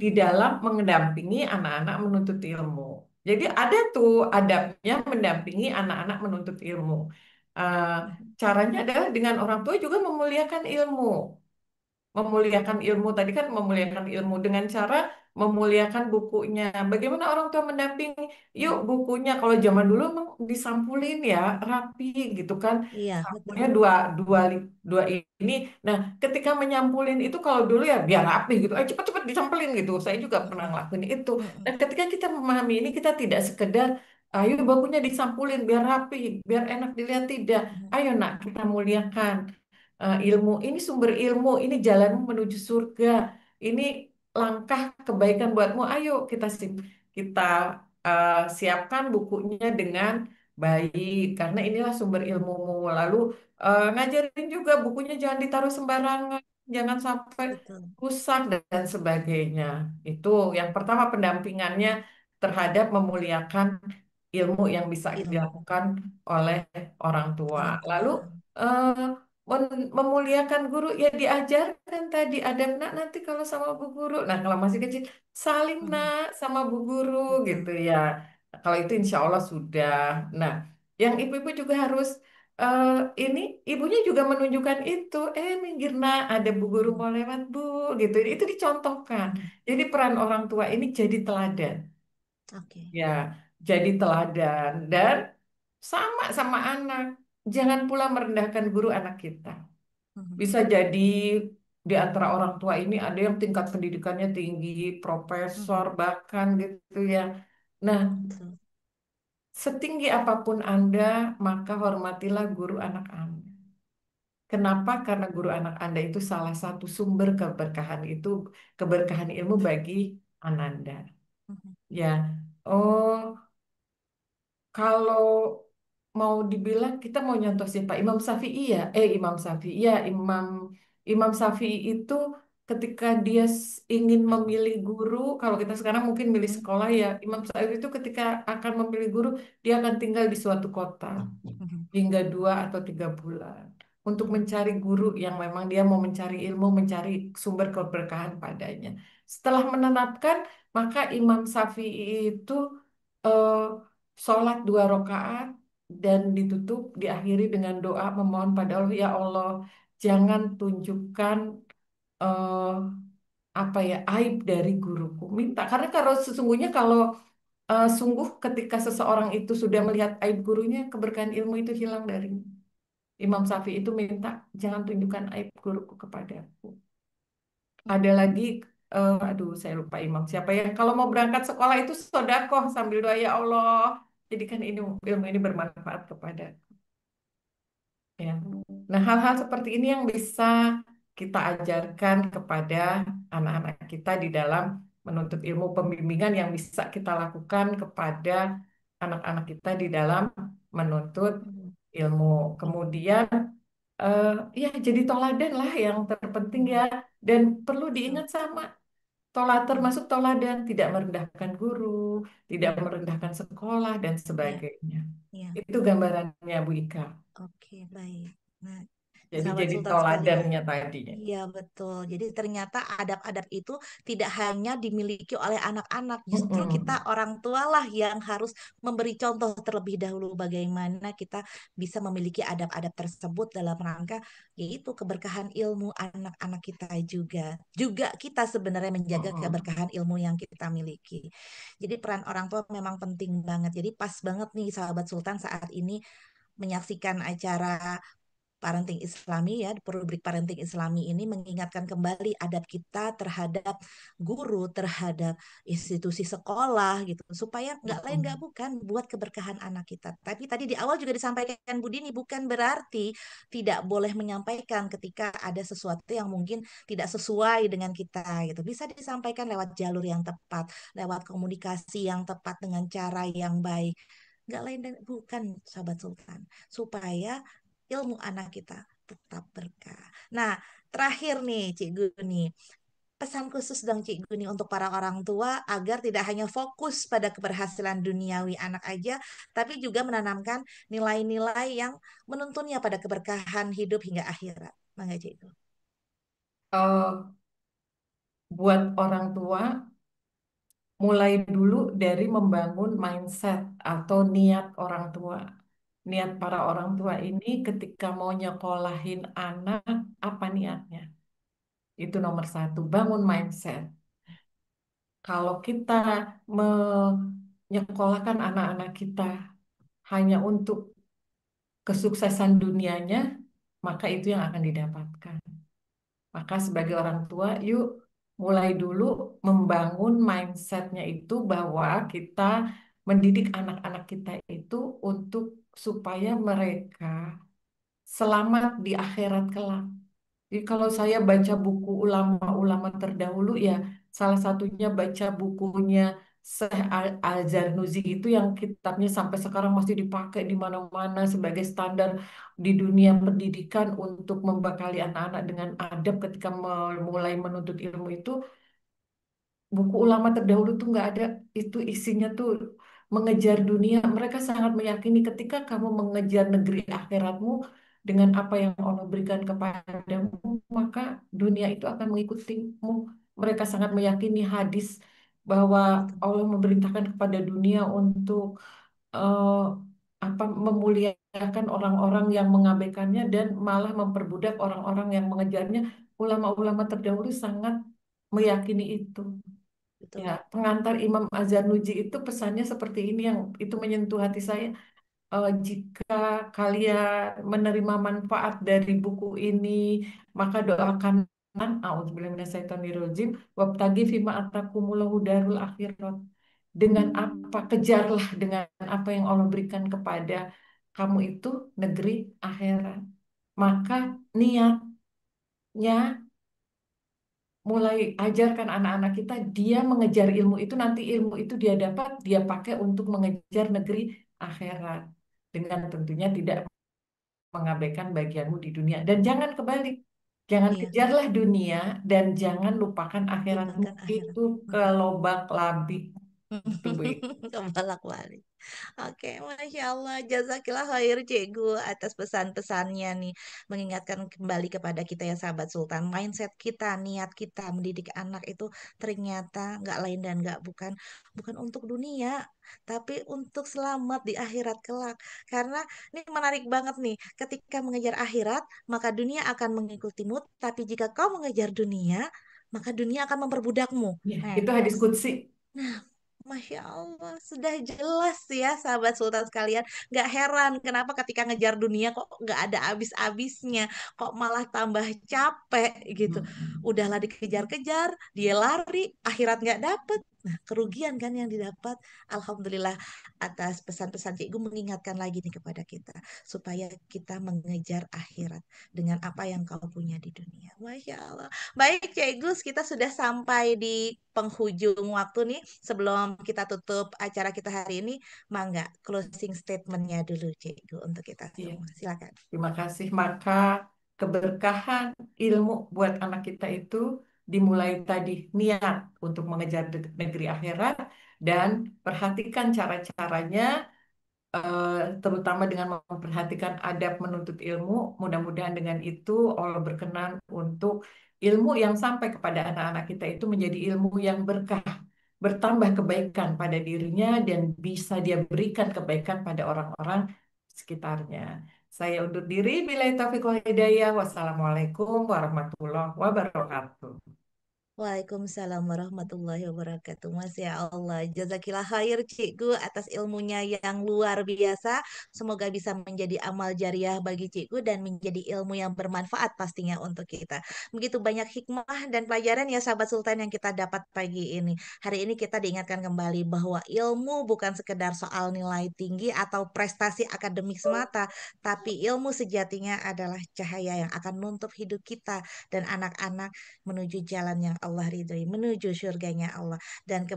di Hmm. dalam mendampingi anak-anak menuntut ilmu. Jadi ada tuh adabnya mendampingi anak-anak menuntut ilmu. Eh, Caranya adalah dengan orang tua juga memuliakan ilmu. Memuliakan ilmu tadi kan memuliakan ilmu dengan cara memuliakan bukunya. Bagaimana orang tua mendampingi? Yuk bukunya kalau zaman dulu emang disampulin ya rapi gitu kan. Iya, betul. Sampulnya dua dua dua ini. Nah, ketika menyampulin itu kalau dulu ya biar rapi gitu. Cepat-cepat disampulin gitu. Saya juga pernah Mm-mm. ngelakuin itu. Mm-mm. Dan ketika kita memahami ini kita tidak sekedar ayo bukunya disampulin biar rapi, biar enak dilihat tidak. Mhm. Ayo nak kita muliakan ilmu ini sumber ilmu, ini jalanmu menuju surga, ini langkah kebaikan buatmu. Ayo kita siapkan bukunya dengan baik karena inilah sumber ilmumu. Lalu ngajarin juga bukunya jangan ditaruh sembarangan, jangan sampai Betul. rusak dan sebagainya. Itu yang pertama pendampingannya terhadap memuliakan ilmu yang bisa Ilmu dilakukan oleh orang tua. orang Lalu tua. eh, memuliakan guru ya diajarkan tadi adab nak nanti kalau sama bu guru. Nah kalau masih kecil salim Mhm. nak sama bu guru gitu Betul. ya. Kalau itu insya Allah sudah. Nah yang ibu-ibu juga harus eh, ini ibunya juga menunjukkan itu. Minggir nak ada bu guru Mhm. mau lewat bu gitu. Itu dicontohkan. Mhm. Jadi peran orang tua ini jadi teladan. Oke. Ya, jadi teladan dan sama sama anak. Jangan pula merendahkan guru anak kita. Mhm. Bisa jadi di antara orang tua ini ada yang tingkat pendidikannya tinggi, profesor Mhm. bahkan gitu ya. Nah, Betul. setinggi apapun Anda, maka hormatilah guru anak Anda. Kenapa? Karena guru anak Anda itu salah satu sumber keberkahan itu, keberkahan ilmu bagi Ananda. Mhm. Ya. Oh, kalau mau dibilang kita mau nyontoh siapa? Imam Syafi'i ya? Imam Syafi'i ya, Imam Syafi'i itu ketika dia ingin memilih guru, kalau kita sekarang mungkin milih Mhm. sekolah ya, Imam Syafi'i itu ketika akan memilih guru, dia akan tinggal di suatu kota Mhm. hingga 2 atau 3 bulan untuk Mhm. mencari guru yang memang dia mau mencari ilmu, mencari sumber keberkahan padanya. Setelah menetapkan, maka Imam Syafi'i itu eh, sholat 2 rakaat dan ditutup, diakhiri dengan doa memohon pada Allah, ya Allah, jangan tunjukkan eh, apa ya aib dari guruku. Minta karena kalau sesungguhnya kalau Sungguh ketika seseorang itu sudah melihat aib gurunya, keberkahan ilmu itu hilang darinya. Imam Syafi'i itu minta, jangan tunjukkan aib guruku kepadaku. Ada lagi, aduh saya lupa imam siapa yang kalau mau berangkat sekolah itu sodakoh sambil doa, ya Allah, jadikan ini ilmu ini bermanfaat kepada. Ya. Nah, hal-hal seperti ini yang bisa kita ajarkan kepada anak-anak kita di dalam menuntut ilmu, pembimbingan yang bisa kita lakukan kepada anak-anak kita di dalam menuntut Hmm. ilmu. Kemudian, eh, ya jadi toladan lah yang terpenting ya. Dan perlu Betul. diingat sama termasuk toladan, tidak merendahkan guru, tidak Hmm. merendahkan sekolah dan Ya, sebagainya. ya. Itu gambarannya Bu Ika. Oke, baik. Nah, Jadi sahabat jadi Sultan sekalian. toladannya tadinya. Iya, betul. Jadi ternyata adab-adab itu tidak hanya dimiliki oleh anak-anak, justru kita Mm-mm. orang tua lah yang harus memberi contoh terlebih dahulu bagaimana kita bisa memiliki adab-adab tersebut dalam rangka yaitu keberkahan ilmu anak-anak kita juga. Juga kita sebenarnya menjaga Mm-mm. keberkahan ilmu yang kita miliki. Jadi peran orang tua memang penting banget. Jadi pas banget nih sahabat Sultan saat ini menyaksikan acara parenting Islami ya, rubrik parenting Islami ini mengingatkan kembali adab kita terhadap guru, terhadap institusi sekolah gitu, supaya nggak lain nggak Mm-mm. bukan buat keberkahan anak kita. Tapi tadi di awal juga disampaikan Bu Dini bukan berarti tidak boleh menyampaikan ketika ada sesuatu yang mungkin tidak sesuai dengan kita gitu. Bisa disampaikan lewat jalur yang tepat, lewat komunikasi yang tepat dengan cara yang baik. Nggak lain dan bukan sahabat Sultan supaya ilmu anak kita tetap berkah. Nah, terakhir nih Cik Guni, pesan khusus dong Cik Guni untuk para orang tua agar tidak hanya fokus pada keberhasilan duniawi anak aja, tapi juga menanamkan nilai-nilai yang menuntunnya pada keberkahan hidup hingga akhirat. Mangga Cik Gu. Eh, buat orang tua, mulai dulu dari membangun mindset atau niat orang tua. Niat para orang tua ini ketika mau nyekolahin anak, apa niatnya? Itu nomor satu, bangun mindset. Kalau kita menyekolahkan anak-anak kita hanya untuk kesuksesan dunianya, maka itu yang akan didapatkan. Maka sebagai orang tua, yuk mulai dulu membangun mindsetnya itu bahwa kita mendidik anak-anak kita itu untuk supaya mereka selamat di akhirat kelak. Jadi kalau saya baca buku ulama-ulama terdahulu ya, salah satunya baca bukunya Syekh Al-Zarnuzi itu yang kitabnya sampai sekarang masih dipakai di mana-mana sebagai standar di dunia pendidikan untuk membekali anak-anak dengan adab ketika mulai menuntut ilmu itu. Buku ulama terdahulu tuh nggak ada itu isinya tuh mengejar dunia. Mereka sangat meyakini ketika kamu mengejar negeri akhiratmu dengan apa yang Allah berikan kepadamu, maka dunia itu akan mengikutimu. Mereka sangat meyakini hadis bahwa Betul, Allah memerintahkan kepada dunia untuk eh, apa memuliakan orang-orang yang mengabaikannya dan malah memperbudak orang-orang yang mengejarnya. Ulama-ulama terdahulu sangat meyakini itu. Ya, betul, pengantar Imam Azzanuji itu pesannya seperti ini yang itu menyentuh hati saya. Jika kalian menerima manfaat dari buku ini, maka doakan A'udzubillahi minasyaitonirrajim wabtagi fima atakumullahu darul akhirat. Dengan apa? Kejarlah dengan apa yang Allah berikan kepada kamu itu negeri akhirat. Maka niatnya mulai ajarkan anak-anak kita dia mengejar ilmu itu nanti ilmu itu dia dapat dia pakai untuk mengejar negeri akhirat dengan tentunya tidak mengabaikan bagianmu di dunia dan jangan kebalik, jangan iya, kejarlah dunia dan jangan lupakan akhiratmu, lupakan akhirat. itu Betul. kelobak labik itu Bu. Kebalak-balik. Oke, Masya Allah. Jazakillah khair Cikgu atas pesan-pesannya nih. Mengingatkan kembali kepada kita ya sahabat Sultan. Mindset kita, niat kita mendidik anak itu ternyata nggak lain dan nggak bukan untuk dunia, tapi untuk selamat di akhirat kelak. Karena ini menarik banget nih. Ketika mengejar akhirat, maka dunia akan mengikutimu. Tapi jika kau mengejar dunia, maka dunia akan memperbudakmu. Ya, Nah, itu hadis qudsi. Masya Allah, sudah jelas ya sahabat Sultan sekalian. Gak heran kenapa ketika ngejar dunia kok gak ada habis-habisnya. Kok malah tambah capek gitu. Mm-mm. Udahlah dikejar-kejar, dia lari, akhirat gak dapet. Nah, kerugian kan yang didapat. Alhamdulillah atas pesan-pesan Cikgu mengingatkan lagi nih kepada kita. Supaya kita mengejar akhirat dengan apa yang kau punya di dunia. Masya Allah. Baik, Cik Gus, kita sudah sampai di penghujung waktu nih. Sebelum kita tutup acara kita hari ini, mangga closing statementnya dulu, Cik Gus, untuk kita Iya. semua. Silakan. Terima kasih. Maka keberkahan ilmu buat anak kita itu dimulai tadi niat untuk mengejar negeri akhirat dan perhatikan cara-caranya, eh, terutama dengan memperhatikan adab menuntut ilmu. Mudah-mudahan dengan itu Allah berkenan untuk ilmu yang sampai kepada anak-anak kita itu menjadi ilmu yang berkah, bertambah kebaikan pada dirinya dan bisa dia berikan kebaikan pada orang-orang sekitarnya. Saya undur diri. Billahi taufiq wal hidayah. Wassalamualaikum warahmatullahi wabarakatuh. Waalaikumsalam warahmatullahi wabarakatuh. Masya Allah. Jazakillah khair Cikgu atas ilmunya yang luar biasa. Semoga bisa menjadi amal jariah bagi Cikgu dan menjadi ilmu yang bermanfaat pastinya untuk kita. Begitu banyak hikmah dan pelajaran ya sahabat Sultan yang kita dapat pagi ini. Hari ini kita diingatkan kembali bahwa ilmu bukan sekedar soal nilai tinggi atau prestasi akademik semata, tapi ilmu sejatinya adalah cahaya yang akan menuntun hidup kita dan anak-anak menuju jalan yang Allah ridhoi, menuju surganya Allah. Dan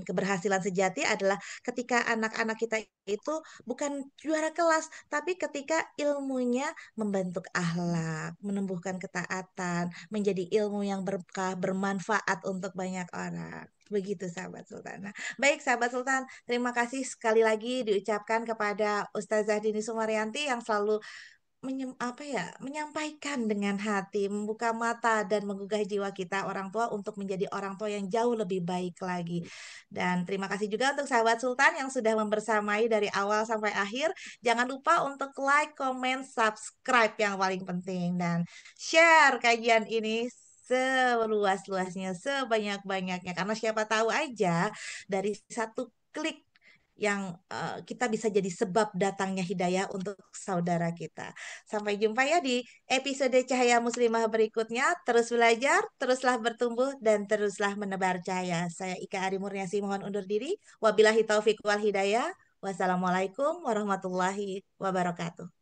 keberhasilan sejati adalah ketika anak-anak kita itu bukan juara kelas, tapi ketika ilmunya membentuk akhlak, menumbuhkan ketaatan, menjadi ilmu yang berkah, bermanfaat untuk banyak orang. Begitu sahabat Sultan. Nah, baik sahabat Sultan, terima kasih sekali lagi diucapkan kepada Ustazah Dini Sumaryanti yang selalu menyampaikan dengan hati, membuka mata dan menggugah jiwa kita orang tua untuk menjadi orang tua yang jauh lebih baik lagi. Dan terima kasih juga untuk sahabat Sultan yang sudah membersamai dari awal sampai akhir. Jangan lupa untuk like, comment, subscribe yang paling penting dan share kajian ini seluas-luasnya, sebanyak-banyaknya karena siapa tahu aja dari satu klik yang kita bisa jadi sebab datangnya hidayah untuk saudara kita. Sampai jumpa ya di episode Cahaya Muslimah berikutnya. Terus belajar, teruslah bertumbuh, dan teruslah menebar cahaya. Saya Ika Ari Murniasi mohon undur diri. Wabillahi taufiq wal hidayah. Wassalamualaikum warahmatullahi wabarakatuh.